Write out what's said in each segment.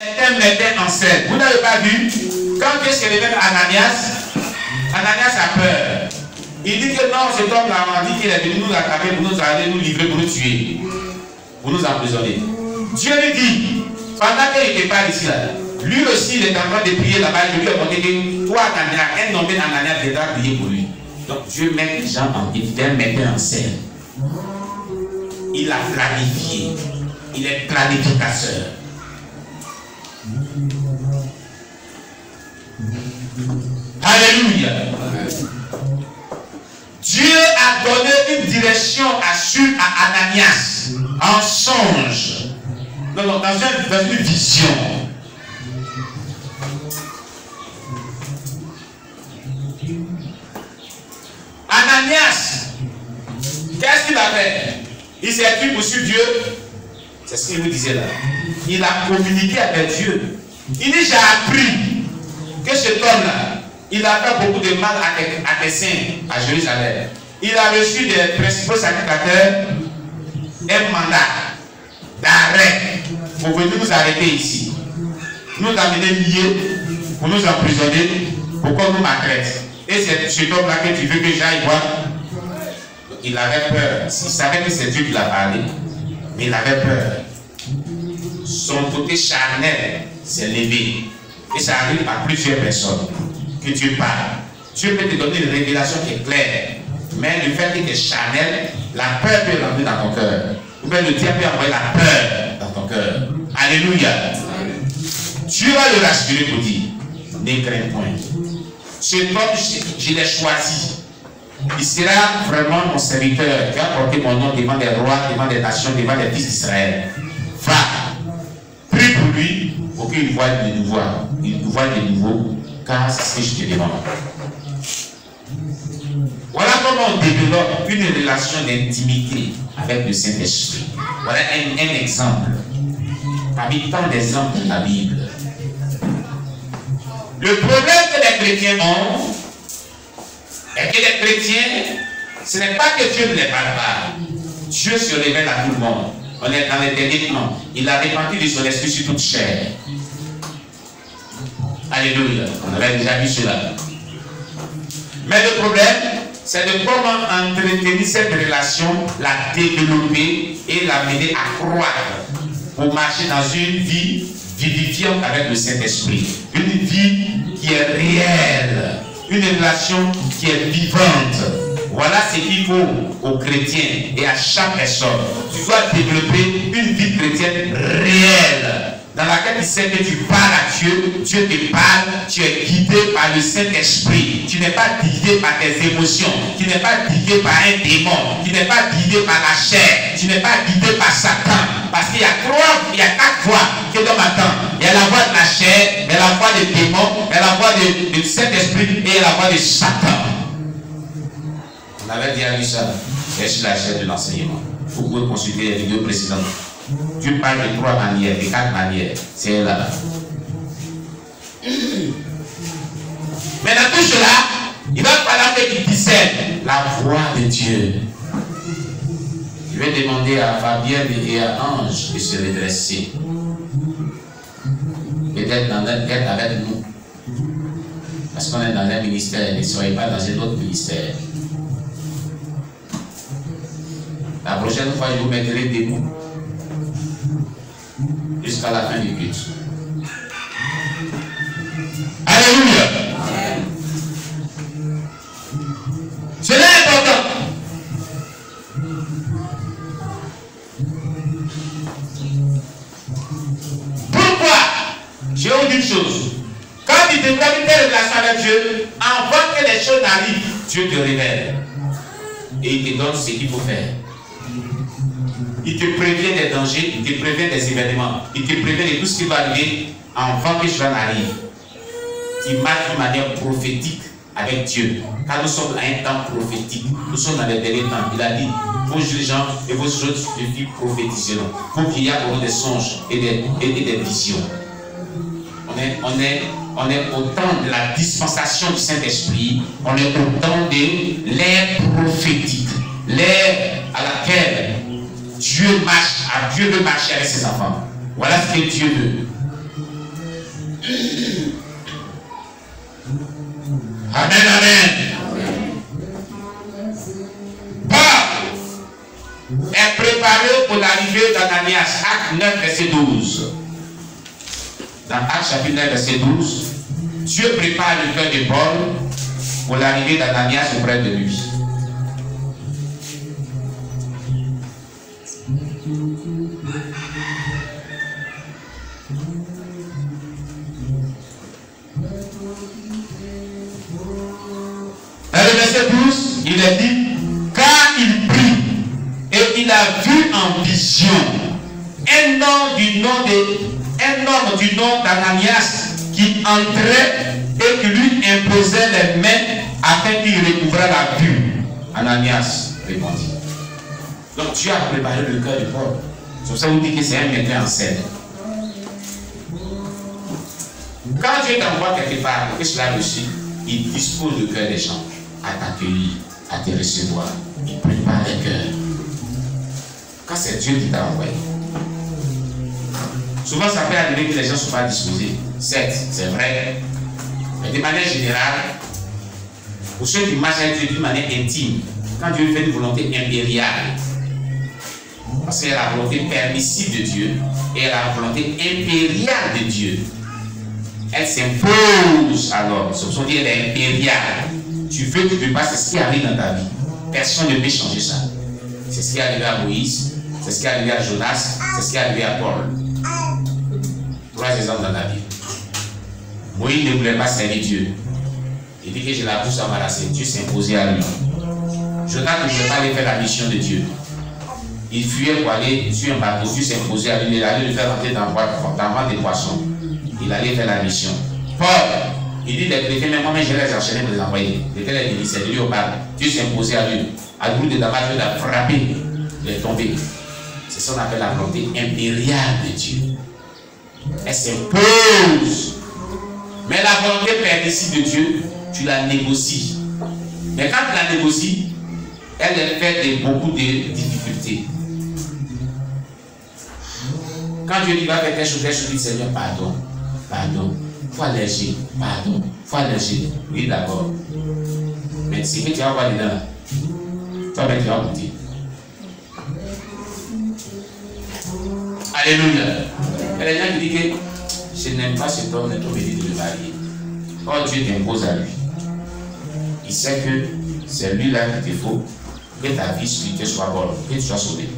mettait en scène. Vous n'avez pas vu? Quand Dieu se révèle à Ananias, Ananias a peur. Il dit que non, cet homme-là m'a dit qu'il est venu nous attraper pour nous aller, nous livrer, pour nous tuer, pour nous emprisonner. Dieu lui dit, pendant qu'il n'était pas ici, là, lui aussi il est en train de prier là-bas. Je lui ai montré que toi, Ananias, un nommé Ananias devra prier pour lui. Donc Dieu met les gens en évidence, mettait en scène. Il a planifié. Il est planificateur. Alléluia. Dieu a donné une direction à Ananias en songe. Non, dans une vision. Ananias, qu'est-ce qu'il a fait? Il s'est pris pour suivre Dieu. C'est ce qu'il vous disait là. Il a communiqué avec Dieu. Il dit, j'ai appris que cet homme-là, il a fait beaucoup de mal à des saints à Jérusalem. Il a reçu des principaux sacrificateurs un mandat d'arrêt pour venir nous arrêter ici. Nous amener liés pour nous emprisonner, pour qu'on nous maltraite. Et c'est cet homme-là que tu veux que j'aille voir. Il avait peur. Il savait que c'est Dieu qui l'a parlé. Mais il avait peur. Son côté charnel s'est levé. Et ça arrive à plusieurs personnes que Dieu parle. Dieu peut te donner une révélation qui est claire. Mais le fait que tu es charnel, la peur peut rentrer dans ton cœur. Ou bien le diable peut envoyer la peur dans ton cœur. Alléluia. Dieu va le rassurer pour dire, ne crains point. Cet homme, je l'ai choisi. Il sera vraiment mon serviteur qui a porté mon nom devant des rois, devant des nations, devant les fils d'Israël. Va, prie pour lui pour qu'il voie de nouveau. Il voie de nouveau, car c'est ce que je te demande. Voilà comment on développe une relation d'intimité avec le Saint-Esprit. Voilà un exemple. Parmi tant d'exemples de la Bible. Le problème que les chrétiens ont, et que les chrétiens, ce n'est pas que Dieu ne les parle pas. Dieu se révèle à tout le monde. On est dans l'éternité, non. Il a répandu de son esprit sur toute chair. Alléluia. On avait déjà vu cela. Mais le problème, c'est de comment entretenir cette relation, la développer et l'amener à croître pour marcher dans une vie vivifiante avec le Saint-Esprit. Une vie qui est réelle. Une relation qui est vivante. Voilà ce qu'il faut aux chrétiens et à chaque personne. Tu dois développer une vie chrétienne réelle, dans laquelle tu sais que tu parles à Dieu, Dieu te parle, tu es guidé par le Saint-Esprit. Tu n'es pas guidé par tes émotions, tu n'es pas guidé par un démon, tu n'es pas guidé par la chair, tu n'es pas guidé par Satan. Parce qu'il y a 4 voix que l'homme attend. Il y a la voix de la chair, il y a la voix des démons, il y a la voix du Saint-Esprit et il y a la voix de Satan. On avait déjà vu ça. C'est sur la chair de l'enseignement. Vous pouvez consulter les vidéos précédentes. Dieu parle de 3 manières, de 4 manières. C'est là. Mais dans tout cela, il va falloir que tu discernes la voix de Dieu. Je vais demander à Fabienne et à Ange de se redresser. Peut-être d'être avec nous. Parce qu'on est dans un ministère, ne soyez pas dans un autre ministère. La prochaine fois, je vous mettrai debout. Jusqu'à la fin du culte. Alléluia. Cela est important. Pourquoi? Je vais vous dire une chose. Quand tu développes une telle relation avec Dieu, avant que les choses n'arrivent, Dieu te révèle. Et il te donne ce qu'il faut faire. Il te prévient des dangers, il te prévient des événements, il te prévient de tout ce qui va arriver avant que cela n'arrive. Il marche d'une manière prophétique avec Dieu. Car nous sommes à un temps prophétique. Nous sommes dans les derniers temps. Il a dit, vos dirigeants et vos autres filles prophétiseront. Vos vieillards auront des songes et des visions. On est au temps de la dispensation du Saint-Esprit. On est au temps de l'ère prophétique. L'ère à laquelle Dieu veut marcher avec ses enfants. Voilà ce que Dieu veut. dans Actes chapitre 9, verset 12, Dieu prépare le cœur de Paul pour l'arrivée d'Ananias auprès de lui. Dans le verset 12, il est dit, car il prie et il a vu en vision un homme du nom d'Ananias qui entrait et qui lui imposait les mains afin qu'il recouvrait la vue. Ananias répondit. Donc Dieu a préparé le cœur de Paul. C'est pour ça que vous dites que c'est un metteur en scène. Quand Dieu t'envoie quelque part, que cela reçu, il dispose le cœur des gens à t'accueillir, à te recevoir. Il prépare le cœur. Quand c'est Dieu qui t'a envoyé. Souvent, ça peut arriver que les gens ne sont pas disposés. Certes, c'est vrai. Mais de manière générale, pour ceux qui marchent avec Dieu d'une manière intime, quand Dieu fait une volonté impériale, parce qu'il y a la volonté permissive de Dieu et la volonté impériale de Dieu, elle s'impose alors. Ce sont dit elle est impériale. Tu veux, tu ne veux pas, c'est ce qui arrive dans ta vie. Personne ne peut changer ça. C'est ce qui est arrivé à Moïse, c'est ce qui est arrivé à Jonas, c'est ce qui est arrivé à Paul. 3 exemples dans la Bible. Moïse ne voulait pas servir Dieu. Il dit que j'ai la bouche embarrassée. Dieu s'est imposé à lui. Jonas ne voulait pas aller faire la mission de Dieu. Il fuyait pour aller sur un bateau. Dieu s'est imposé à lui. Il allait le faire rentrer dans le ventre des poissons. Il allait faire la mission. Paul, il dit des chrétiens, mais moi-même je les ai enchaînés pour les envoyer. Lequel est dit, c'est lui au bas. Dieu s'est imposé à lui. À lui de Damas, Dieu l'a frappé, il est tombé. C'est ce qu'on appelle la volonté impériale de Dieu. Elle s'impose. Mais la volonté permissive de Dieu, tu la négocies. Mais quand tu la négocies, elle fait beaucoup de difficultés. Quand Dieu dit va faire quelque chose, il dit Seigneur, pardon, pardon, faut alléger, pardon, faut alléger. Oui, d'accord. Mais c'est que tu vas voir dedans. Toi-même, tu vas goûter. Alléluia. Il y a des gens qui disent que je n'aime pas cet homme, n'est pas obligé de le marier. Quand Dieu t'impose à lui, il sait que c'est lui-là qu'il te faut que ta vie spirituelle soit bonne, que tu sois sauvé.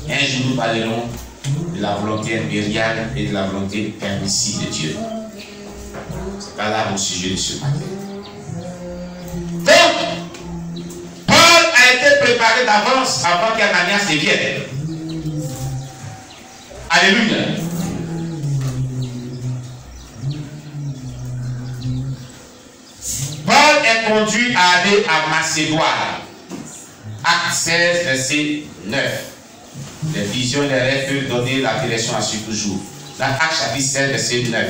Un jour, nous parlerons de la volonté impériale et de la volonté permissive de Dieu. Ce n'est pas là mon sujet de ce matin. Donc, Paul a été préparé d'avance avant qu'Ananias ne vienne. Alléluia. Paul est conduit à aller à Macédoine. Acte 16, verset 9. Les visions et les rêves peuvent donner la direction à suivre toujours. Dans Acte chapitre 16, verset 9.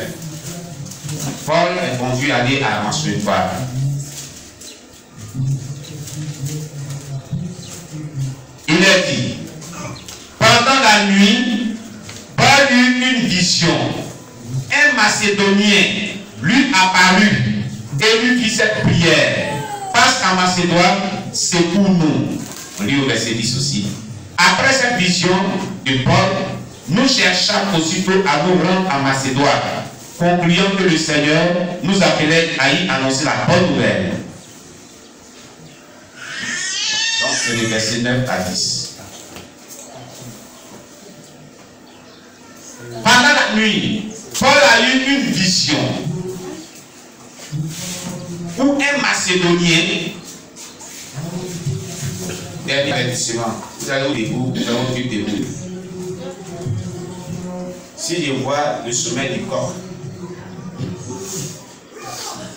Paul est conduit à aller à Macédoine. Il est dit, pendant la nuit, Paul eut une vision. Un Macédonien lui apparut et lui fit cette prière. Passe à Macédoine, c'est pour nous. On lit au verset 10 aussi. Après cette vision de Paul, nous cherchâmes aussitôt à nous rendre à Macédoine, concluant que le Seigneur nous appelait à y annoncer la bonne nouvelle. Donc c'est le verset 9 à 10. Pendant la nuit, Paul a eu une vision où un Macédonien, dernier avertissement, vous allez au début, nous allons au début. Si je vois le sommet du corps,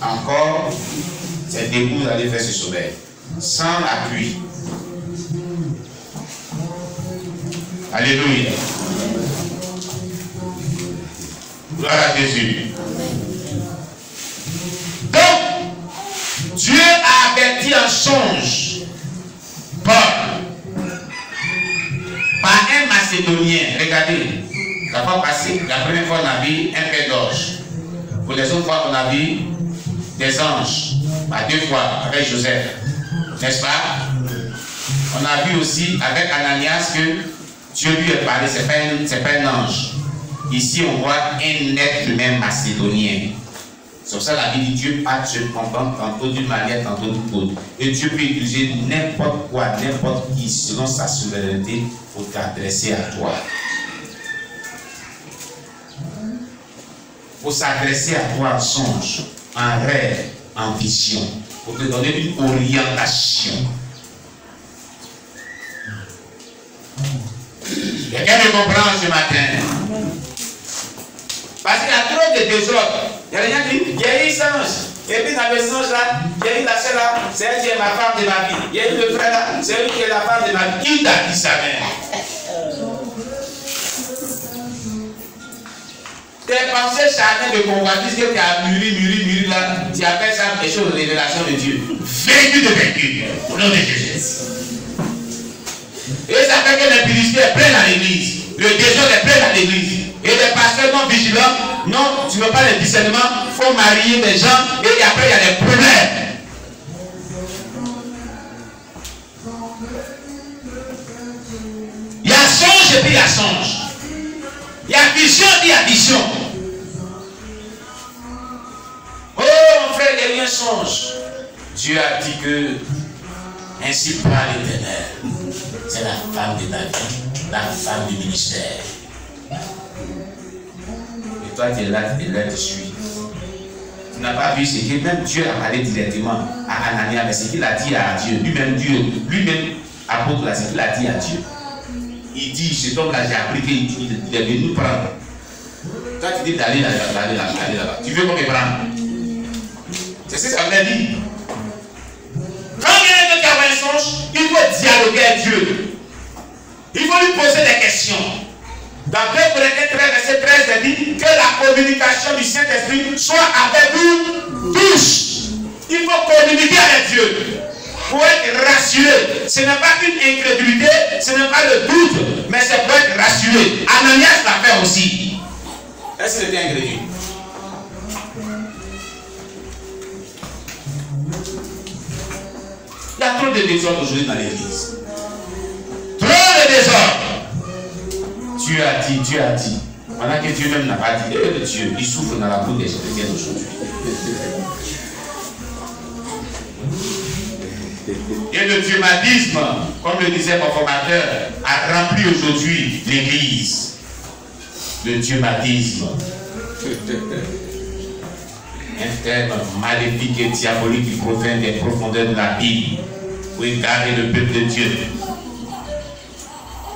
encore, c'est debout, vous allez faire ce sommet, sans appui. Alléluia. Gloire à Jésus. Donc, Dieu a averti en songe Paul par un Macédonien. Regardez, la fois passée, la première fois on a vu un père d'orge. Pour les autres fois on a vu des anges. Par 2 fois avec Joseph. N'est-ce pas? On a vu aussi avec Ananias que Dieu lui a parlé, ce n'est pas un ange. Ici, on voit un être humain macédonien. C'est pour ça que la Bible dit Dieu parle tantôt d'une manière, tantôt d'une autre. Et Dieu peut utiliser n'importe quoi, n'importe qui, selon sa souveraineté, pour t'adresser à toi. Pour s'adresser à toi en songe, en rêve, en vision, pour te donner une orientation. Quelqu'un me comprend ce matin? Parce qu'il y a trop de désordre. Il y a rien qui dit, il y a eu singe. Et puis dans le singe là, il y a eu la sœur là, c'est elle qui est ma femme de ma vie. Il y a eu le frère là, c'est elle qui est la femme de ma vie. Qui t'a dit ça même? Tes pensées charnelles de convoitise que tu as mûri là, tu appelles ça quelque chose de révélation de Dieu. Vaincu de vaincu, au nom de Jésus. Et ça fait que l'impudicité est pleine à l'église. Le désordre est plein à l'église. Et les pasteurs non vigilants, non, tu n'as pas le discernement, il faut marier des gens et après il y a des problèmes. Il y a songe et puis il y a songe. Il y a vision et puis il y a vision. Oh mon frère, il y a eu un songe. Dieu a dit que ainsi parle l'Éternel. C'est la femme de ta vie, la femme du ministère. Et toi, tu es là, tu suis. Tu n'as pas vu ce que même Dieu a parlé directement à Ananias, mais ce qu'il a dit à Dieu. Lui-même, apôtre, là, ce qu'il a dit à Dieu. Il dit, cet homme-là, j'ai appris qu'il est venu prendre. Toi, tu dis d'aller là-bas. Tu veux qu'on me prenne? C'est ce que ça veut dire. Quand il y a quelqu'un qui a un songe, il faut dialoguer avec Dieu. Il faut lui poser des questions. Dans 2 Corinthiens 13, verset 13, il dit que la communication du Saint-Esprit soit avec vous tous. Il faut communiquer avec Dieu pour être rassuré. Ce n'est pas une incrédulité, ce n'est pas le doute, mais c'est pour être rassuré. Ananias l'a fait aussi. Est-ce qu'il était incrédule? Il y a trop de désordre aujourd'hui dans l'église. Trop de désordre. Dieu a dit. Pendant que Dieu même n'a pas dit, et Dieu, il souffre dans la peau des chrétiens aujourd'hui. Et le dieumadisme, comme le disait mon formateur, a rempli aujourd'hui l'église. Le dieumadisme. Un terme maléfique et diabolique qui provient des profondeurs de la Bible pour égarer le peuple de Dieu.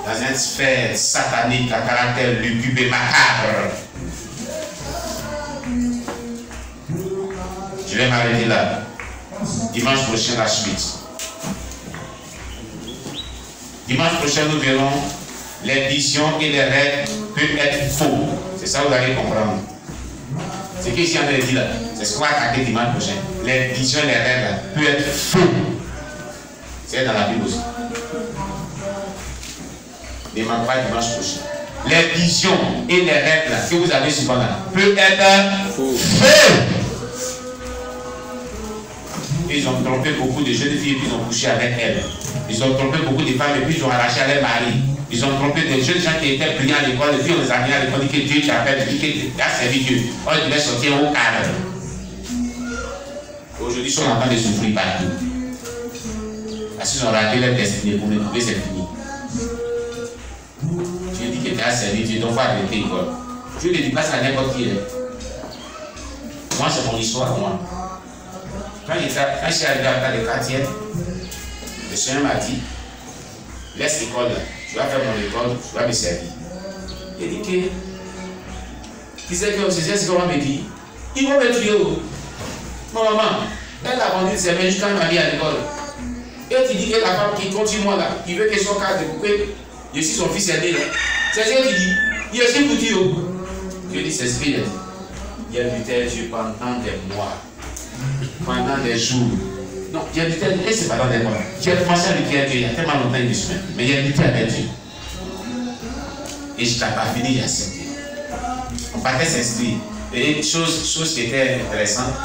Dans une sphère satanique à caractère lugubre et macabre. Je vais m'arrêter là. Dimanche prochain, la suite. Dimanche prochain, nous verrons les visions et les rêves peuvent être faux. C'est ça que vous allez comprendre. Ce qu'ici on a dit là, c'est ce qu'on va attaquer dimanche prochain. Les visions et les rêves là, peuvent être faux. C'est dans la Bible aussi. Ne manque pas dimanche prochain. Les visions et les rêves là, que vous avez souvent là, peuvent être faux. Ils ont trompé beaucoup de jeunes filles et puis ils ont couché avec elles. Ils ont trompé beaucoup de femmes et puis ils ont arraché à leur mari. Ils ont trompé des jeunes gens qui étaient brillants à l'école et puis on les a mis à l'école et que Dieu t'appelle, que tu as servi Dieu. On devait sortir au cadre. Aujourd'hui, ils sont en train de souffrir partout. Parce qu'ils ont raté leur destinée pour me trouver, c'est fini. Dieu dit que tu as servi Dieu, donc il faut arrêter l'école. Dieu ne dit pas ça à n'importe qui. Moi, c'est mon histoire, moi. Quand je suis arrivé dans le quartier, le Seigneur m'a dit, laisse l'école là, je vais faire mon école, je vais me servir. Il dit que, qui sait que c'est ce qu'on va me dire? Ils vont me tuer. Ma maman, elle a vendu ses mains jusqu'à m'a mis à l'école. Et tu dis que la femme qui continue là, qui veut que son cas de couper, je suis son fils aîné là. C'est ce que tu dis. Il est aussi pour dire. Je dis, c'est ce qu'il a dit. Il a lutté Dieu pendant des mois. Pendant des jours. Non, il a lutté, et c'est pas dans des mois. J'ai commencé à lutter avec Dieu il y a tellement longtemps une semaine. Mais il a lutté avec Dieu. Et je n'ai pas fini, j'ai accepté. On partait s'inscrire. Et chose qui était intéressante.